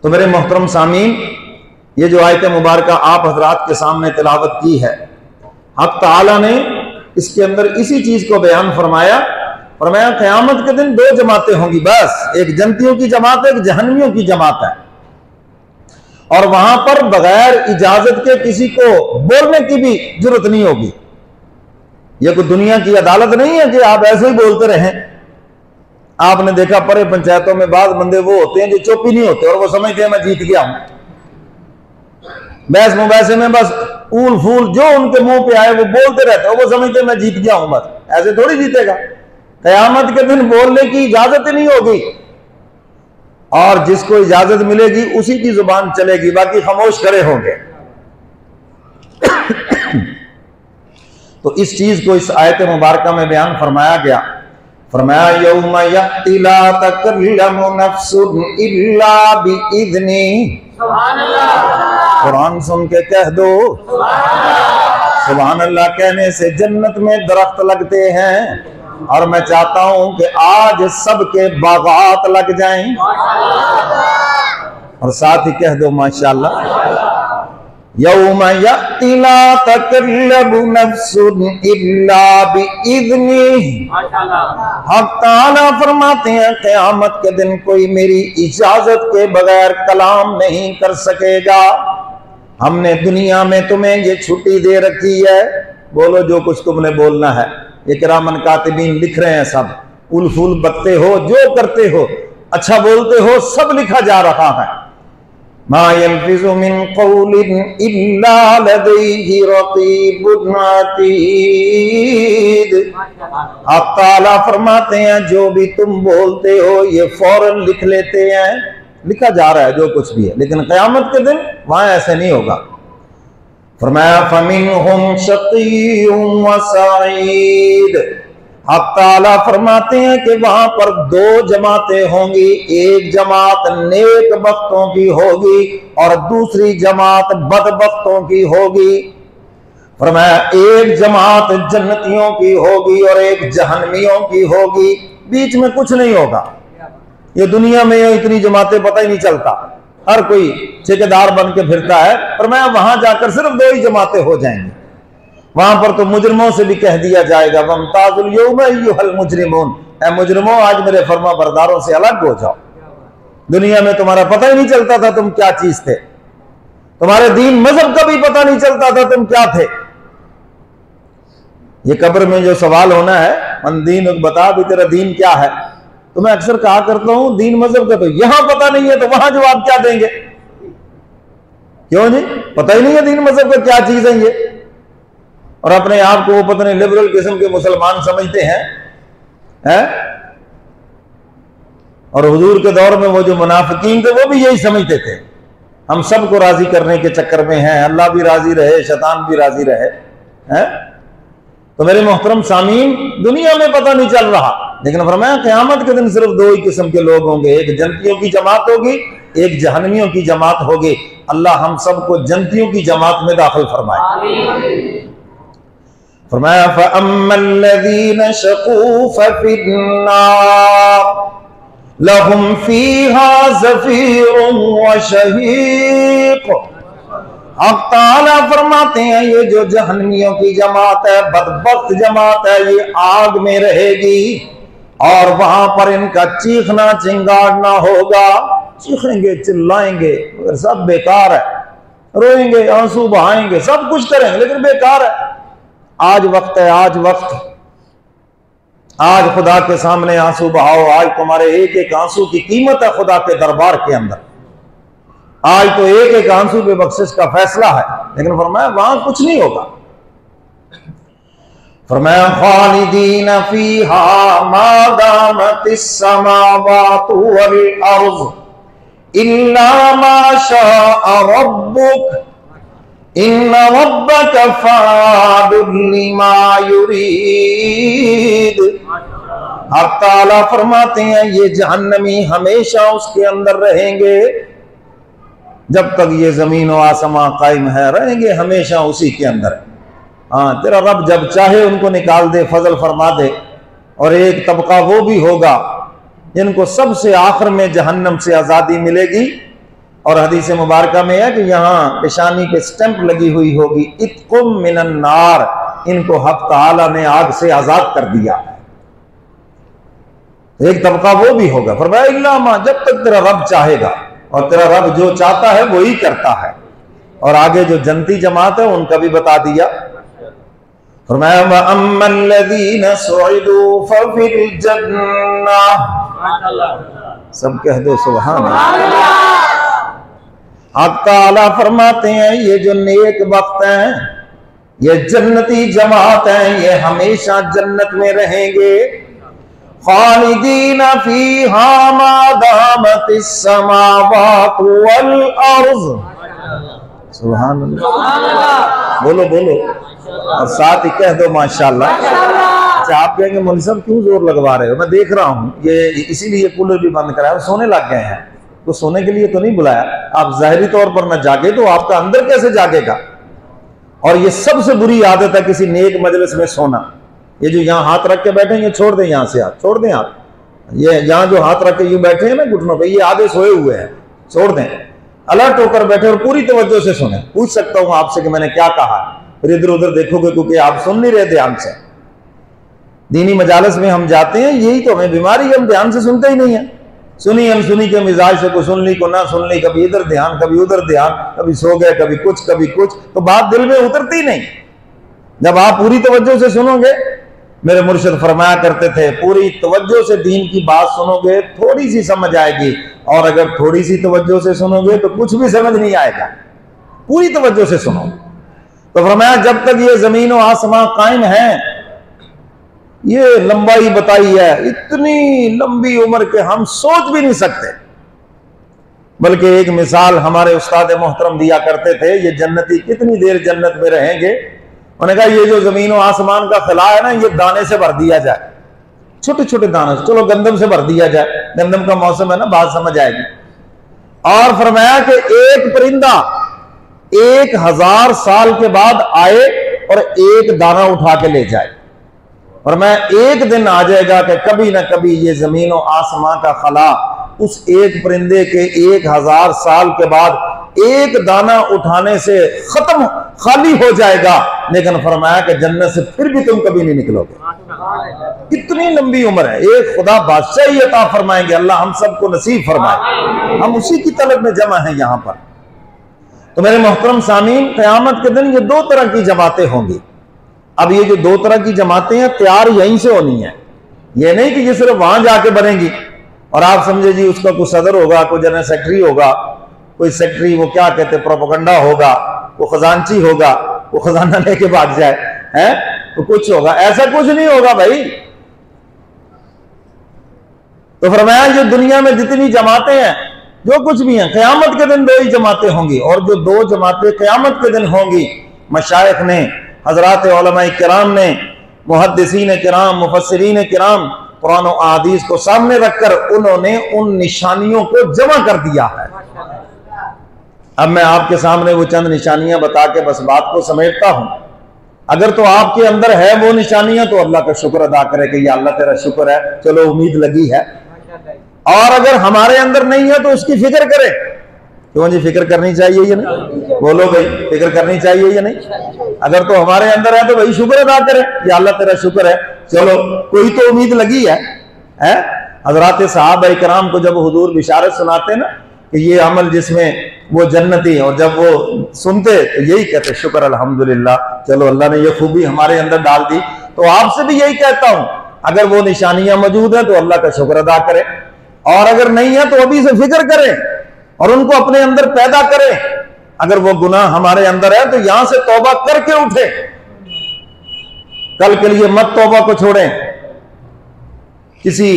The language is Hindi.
तो मेरे मोहतरम सामीन, ये जो आयत मुबारक आप हजरात के सामने तिलावत की है, हक ताला ने इसके अंदर इसी चीज को बयान फरमाया। क़यामत के दिन दो जमातें होंगी बस, एक जन्नतियों की जमात है, एक जहन्नमियों की जमात है। और वहां पर बगैर इजाजत के किसी को बोलने की भी जरूरत नहीं होगी। यह कोई दुनिया की अदालत नहीं है कि आप ऐसे ही बोलते रहें। आपने देखा परे पंचायतों में बाद बंदे वो होते हैं जो चुप ही नहीं होते और वो समझते हैं मैं जीत गया हूं। बहस मुबासे में बस ऊल फूल जो उनके मुंह पे आए वो बोलते रहते हैं, वो समझते हैं मैं जीत गया हूं। बस ऐसे थोड़ी जीतेगा। क़यामत के दिन बोलने की इजाजत ही नहीं होगी, और जिसको इजाजत मिलेगी उसी की जुबान चलेगी, बाकी खामोश करे होंगे। तो इस चीज को इस आयत मुबारका में बयान फरमाया गया। फरमाया यौम यअति ला तकल्लमु नफ्सुन इल्ला बिइज़्नी। कुरान सुन के कह दो सुभान अल्लाह कहने से जन्नत में दरख्त लगते हैं, और मैं चाहता हूं कि आज सबके बागात लग जाएं। और साथ ही कह दो माशाअल्लाह, यौम यअति ला तकल्लमु नफ्सुन इल्ला बिइज़्नी। हक ताला फरमाते हैं क़यामत के दिन कोई मेरी इजाजत के बगैर कलाम नहीं कर सकेगा। हमने दुनिया में तुम्हें ये छुट्टी दे रखी है, बोलो जो कुछ तुमने बोलना है। ये किरामन कातिबीन लिख रहे हैं, सब उल फूल बकते हो, जो करते हो, अच्छा बोलते हो, सब लिखा जा रहा है। मा यल्फिज़ु मिन क़ौलिन इल्ला लदैहि रक़ीबुन अतीद। आप ताला फरमाते हैं जो भी तुम बोलते हो ये फौरन लिख लेते हैं, लिखा जा रहा है जो कुछ भी है। लेकिन क़यामत के दिन वहां ऐसे नहीं होगा। फरमाया फमिनहुम शक़िय्युन व सईद। हक ताला फरमाते हैं कि वहां पर दो जमातें होंगी, एक जमात नेक बख्तों की होगी और दूसरी जमात बदबख्तों की होगी। फरमाया एक जमात जन्नतियों की होगी और एक जहन्नमियों की होगी, बीच में कुछ नहीं होगा। ये दुनिया में इतनी जमातें पता ही नहीं चलता, हर कोई ठेकेदार बन के फिरता है। फरमाया वहां जाकर सिर्फ दो ही जमातें हो जाएंगी। वहां पर तो मुजरिमों से भी कह दिया जाएगा वमताजुल यौम अय्युहल मुजरिमून, ऐ मुजरिमों आज मेरे फरमा बरदारों से अलग हो जाओ। दुनिया में तुम्हारा पता ही नहीं चलता था तुम क्या चीज थे, तुम्हारे दीन मजहब का भी पता नहीं चलता था तुम क्या थे। ये कब्र में जो सवाल होना है, मन दीन बता भी तेरा दीन क्या है, तो मैं अक्सर कहा करता हूं दीन मजहब का तो यहां पता नहीं है, तो वहां जवाब क्या देंगे? क्यों जी, पता ही नहीं है दीन मजहब का क्या चीज है ये, और अपने आप को वो पता नहीं लिबरल किस्म के मुसलमान समझते हैं। और हुजूर के दौर में वो जो मुनाफिकीन थे वो भी यही समझते थे, हम सबको राजी करने के चक्कर में हैं, अल्लाह भी राजी रहे, शैतान भी राजी रहे हैं। तो मेरे मोहतरम सामीन, दुनिया में पता नहीं चल रहा, लेकिन फरमाया क़यामत के दिन सिर्फ दो ही किस्म के लोग होंगे, एक जन्नतियों की जमात होगी, एक जहन्नमियों की जमात होगी। अल्लाह हम सबको जन्नतियों की जमात में दाखिल फरमाए। फरमाया फ़अम्मल्लज़ीन शक़ू फ़फ़िन्नार लहुम फ़ीहा ज़फ़ीरुन व शहीक़। हक ताला फरमाते हैं ये जो जहन्नमियों की जमात है, बदबख्त जमात है, ये आग में रहेगी और वहां पर इनका चीखना चिंगाड़ना होगा। चीखेंगे चिल्लाएंगे मगर सब बेकार है, रोएंगे आंसू बहाएंगे सब कुछ करेंगे लेकिन बेकार है। आज वक्त है, आज वक्त, आज खुदा के सामने आंसू बहाओ। आज तुम्हारे एक एक आंसू की कीमत है खुदा के दरबार के अंदर। आज तो एक एक आंसू पे बख्शिश का फैसला है, लेकिन फरमाया वहां कुछ नहीं होगा। फरमाया खालिदीन फीहा मा दामतिस समावातु वल अर्ज़ इल्ला मा शाअ रब्बुक इन्ना रब्बका फ़ाअलुन लिमा युरीद। हक ताला फरमाते हैं ये जहन्नमी हमेशा उसके अंदर रहेंगे, जब तक ये जमीन और आसमां कायम है रहेंगे हमेशा उसी के अंदर। हाँ, तेरा रब जब चाहे उनको निकाल दे, फजल फरमा दे। और एक तबका वो भी होगा जिनको सबसे आखिर में जहन्नम से आजादी मिलेगी, और हदीस मुबारक में है कि यहाँ पेशानी पे स्टैंप लगी हुई होगी, इत्कुम मिनन नार, इनको हक ताला ने आग से आजाद कर दिया है। एक तबका वो भी होगा, फरमाया इल्ला मा, जब तक तेरा रब चाहेगा, और तेरा रब जो चाहता है वही करता है। और आगे जो जनती जमात है उनका भी बता दिया, फरमाया व अम्मल्लज़ीना सुइदू फफिल जन्नह, सब कह दो सुभान अल्लाह। हक ताला फरमाते हैं ये जो नेक वक्त हैं, ये जन्नती जमात हैं, ये हमेशा जन्नत में रहेंगे। खालिदीना फीहा मा दामतिस समावातु वल अर्ज़, सुभान अल्लाह, बोलो बोलो, और साथ ही कह दो माशाअल्लाह। अच्छा, आप कहेंगे मौलवी साहब क्यों जोर लगवा रहे हो? मैं देख रहा हूँ ये इसीलिए कूलर भी बंद कराया, सोने लग गए हैं। तो सोने के लिए तो नहीं बुलाया, आप जाहिरी तौर पर न जागे तो आपका अंदर कैसे जागेगा? और ये सबसे बुरी आदत है किसी नेक मजलिस में सोना। ये जो यहाँ हाथ रख के बैठे हैं, ये छोड़ दें, यहाँ से हाथ छोड़ दें आप। ये यहाँ जो हाथ रख के यूं बैठे हैं ना घुटनों पे, ये आधे सोए हुए हैं, छोड़ दें, अलर्ट होकर बैठे और पूरी तवज्जो से सुने। पूछ सकता हूँ आपसे कि मैंने क्या कहा, फिर इधर उधर देखोगे क्योंकि आप सुन नहीं रहे ध्यान से। दीनी मजालिस में हम जाते हैं, यही तो हमें बीमारी है, हम ध्यान से सुनते ही नहीं है। सुनी अनसुनी के मिजाज से, को सुन ली को ना सुन ली, कभी इधर ध्यान कभी उधर ध्यान, कभी सो गए कभी कुछ, तो बात दिल में उतरती नहीं। जब आप पूरी तवज्जो से सुनोगे, मेरे मुर्शिद फरमाया करते थे, पूरी तवज्जो से दीन की बात सुनोगे थोड़ी सी समझ आएगी, और अगर थोड़ी सी तवज्जो से सुनोगे तो कुछ भी समझ नहीं आएगा। पूरी तवज्जो से सुनो। तो फरमाया जब तक ये जमीन और आसमां कायम है, ये लंबाई बताई है, इतनी लंबी उम्र के हम सोच भी नहीं सकते। बल्कि एक मिसाल हमारे उस्ताद मोहतरम दिया करते थे, ये जन्नती कितनी देर जन्नत में रहेंगे। उन्होंने कहा ये जो जमीन और आसमान का खला है ना, ये दाने से भर दिया जाए, छोटे छोटे दाने, चलो गंदम से भर दिया जाए, गंदम का मौसम है ना, बात समझ आएगी। और फरमाया कि एक परिंदा 1000 साल के बाद आए और एक दाना उठा के ले जाए, और मैं एक दिन आ जाएगा कि कभी ना कभी ये जमीन और आसमां का खला उस एक परिंदे के 1000 साल के बाद एक दाना उठाने से खत्म खाली हो जाएगा। लेकिन फरमाया कि जन्नत से फिर भी तुम कभी नहीं निकलोगे। इतनी लंबी उम्र है, एक खुदा बादशाही अता फरमाएंगे, अल्लाह हम सबको नसीब फरमाए। हम उसी की तलब में जमा है यहाँ पर। तो मेरे मोहतरम सामीन, क़यामत के दिन ये 2 तरह की जमातें होंगी। अब ये जो 2 तरह की जमातें हैं, तैयार यहीं से होनी है। ये नहीं कि ये सिर्फ वहां जाके बनेंगी और आप समझे जी उसका कोई सदर होगा, कोई जनरल सेक्रेटरी होगा, कोई सेक्रेटरी वो क्या कहते प्रोपेगेंडा होगा, वो खजांची होगा, वो खजाना लेके भाग जाए, है तो कुछ होगा। ऐसा कुछ नहीं होगा भाई। तो फरमाया जो दुनिया में जितनी जमातें हैं, जो कुछ भी हैं, क़यामत के दिन 2 ही जमातें होंगी। और जो 2 जमातें क़यामत के दिन होंगी, मशाइख ने, हजरात उलमाए किराम ने, मुहद्दिसीन किराम, मुफस्सिरीन किराम, कुरान और अहादीस को सामने रखकर उन्होंने उन निशानियों को जमा कर दिया है। अब मैं आपके सामने वो चंद निशानियां बता के बस बात को समेटता हूं। अगर तो आपके अंदर है वो निशानियां तो अल्लाह का शुक्र अदा करे कि या अल्लाह तेरा शुक्र है, चलो उम्मीद लगी है। और अगर हमारे अंदर नहीं है तो उसकी फिक्र करें। क्यों जी, फिक्र करनी चाहिए या नहीं? बोलो भाई, फिक्र करनी चाहिए या नहीं? अगर तो हमारे अंदर है तो भाई शुक्र अदा करें, या अल्लाह तेरा शुक्र है, चलो कोई तो उम्मीद लगी है। हजरात सहाबा इकराम को जब हुजूर बिशारत सुनाते ना कि ये अमल जिसमें वो जन्नती, और जब वो सुनते तो यही कहते शुक्र अल्हम्दुलिल्लाह, चलो अल्लाह ने ये खूबी हमारे अंदर डाल दी। तो आपसे भी यही कहता हूं, अगर वो निशानियां मौजूद है तो अल्लाह का शुक्र अदा करें, और अगर नहीं है तो अभी से फिक्र करें और उनको अपने अंदर पैदा करें। अगर वो गुनाह हमारे अंदर है तो यहां से तौबा करके उठे, कल के लिए मत तौबा को छोड़ें। किसी